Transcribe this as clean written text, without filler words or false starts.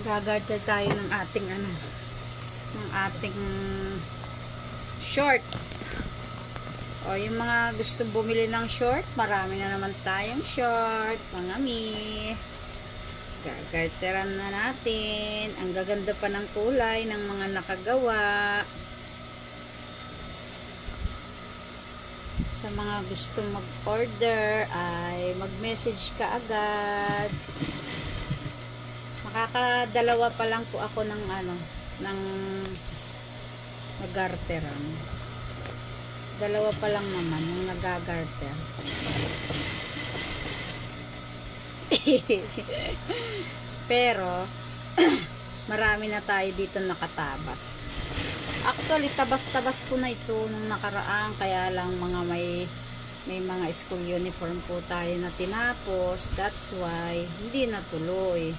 Gagarter tayo ng ating ng ating short. O yung mga gusto bumili ng short, marami na naman tayong short, mga mi. Gagarteran na natin. Ang gaganda pa ng kulay ng mga nakagawa. Sa mga gusto mag-order ay mag-message ka agad. Makakadalawa pa lang po ako ng ng nag-garteran. Dalawa pa lang naman yung nag-garter. Pero marami na tayo dito nakatabas. Actually, tabas-tabas ko na ito nung nakaraan, kaya lang may mga school uniform po tayo na tinapos. That's why hindi natuloy.